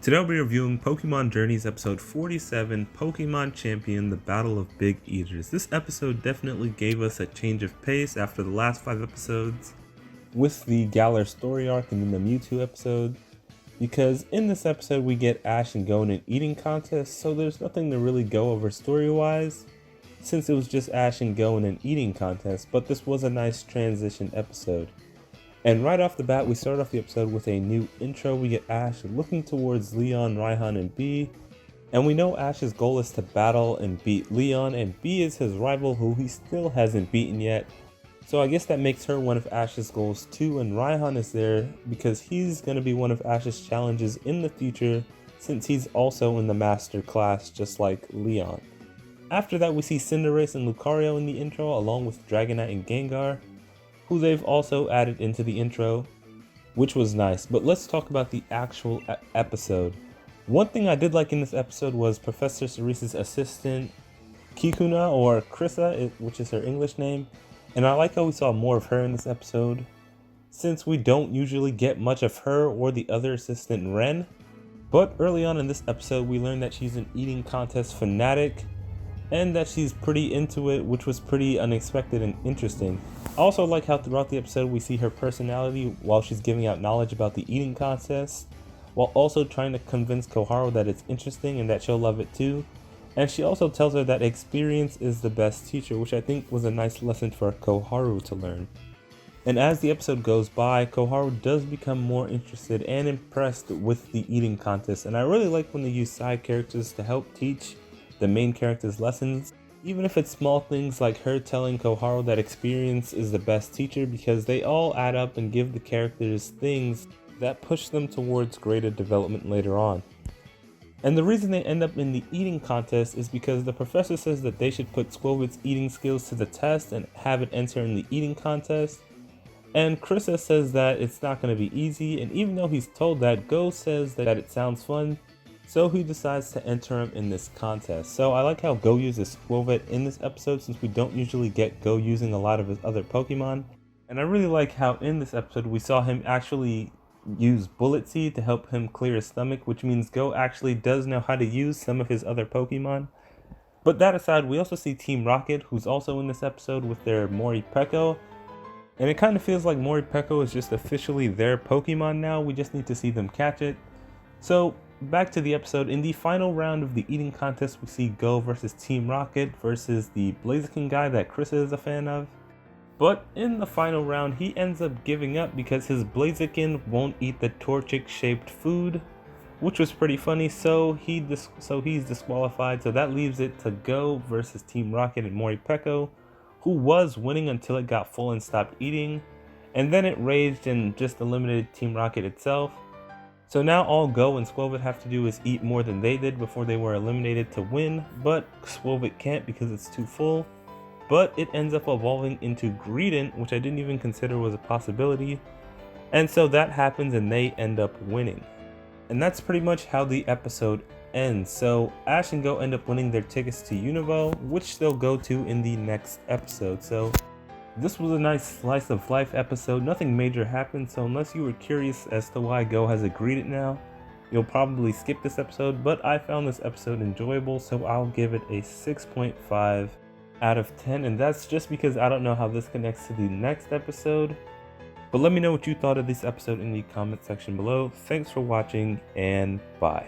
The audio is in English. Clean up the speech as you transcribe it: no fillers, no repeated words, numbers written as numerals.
Today I'll be reviewing Pokemon Journeys episode 47, Pokemon Champion, the Battle of Big Eaters. This episode definitely gave us a change of pace after the last 5 episodes, with the Galar story arc and then the Mewtwo episode, because in this episode we get Ash and Goh in an eating contest, so there's nothing to really go over story-wise, since it was just Ash and Goh in an eating contest, but this was a nice transition episode. And right off the bat, we start off the episode with a new intro. We get Ash looking towards Leon, Raihan, and Bea. And we know Ash's goal is to battle and beat Leon, and Bea is his rival who he still hasn't beaten yet. So I guess that makes her one of Ash's goals too, and Raihan is there because he's going to be one of Ash's challenges in the future, since he's also in the master class just like Leon. After that, we see Cinderace and Lucario in the intro, along with Dragonite and Gengar, who they've also added into the intro, which was nice. But let's talk about the actual episode. One thing I did like in this episode was Professor Cerise's assistant, Kikuna, or Chrysa, which is her English name, and I like how we saw more of her in this episode, since we don't usually get much of her or the other assistant, Ren. But early on in this episode, we learned that she's an eating contest fanatic, and that she's pretty into it, which was pretty unexpected and interesting. I also like how throughout the episode we see her personality while she's giving out knowledge about the eating contest, while also trying to convince Koharu that it's interesting and that she'll love it too. And she also tells her that experience is the best teacher, which I think was a nice lesson for Koharu to learn. And as the episode goes by, Koharu does become more interested and impressed with the eating contest, and I really like when they use side characters to help teach the main character's lessons, even if it's small things like her telling Koharu that experience is the best teacher, because they all add up and give the characters things that push them towards greater development later on. And the reason they end up in the eating contest is because the professor says that they should put Squovit's eating skills to the test and have it enter in the eating contest. And Chrysa says that it's not going to be easy, and even though he's told that, Goh says that it sounds fun, so he decides to enter him in this contest. So I like how Goh uses Skwovet in this episode, since we don't usually get Goh using a lot of his other Pokemon. And I really like how in this episode we saw him actually use Bullet Seed to help him clear his stomach, which means Goh actually does know how to use some of his other Pokemon. But that aside, we also see Team Rocket, who's also in this episode with their Moripeko. And it kind of feels like Moripeko is just officially their Pokemon now, we just need to see them catch it. So back to the episode. In the final round of the eating contest, we see Goh versus Team Rocket versus the Blaziken guy that Chrysa is a fan of. But in the final round, he ends up giving up because his Blaziken won't eat the Torchic shaped food, which was pretty funny, so he's disqualified. So that leaves it to Goh versus Team Rocket and Moripeko, who was winning until it got full and stopped eating, and then it raged and just eliminated Team Rocket itself. So now all Goh and Skwovet have to do is eat more than they did before they were eliminated to win, but Skwovet can't because it's too full. But it ends up evolving into Greedent, which I didn't even consider was a possibility. And so that happens and they end up winning. And that's pretty much how the episode ends. So Ash and Goh end up winning their tickets to Univo, which they'll go to in the next episode. So this was a nice slice of life episode. Nothing major happened, so unless you were curious as to why Goh has a Greedent now, you'll probably skip this episode, but I found this episode enjoyable, so I'll give it a 6.5 out of 10, and that's just because I don't know how this connects to the next episode. But let me know what you thought of this episode in the comment section below. Thanks for watching, and bye.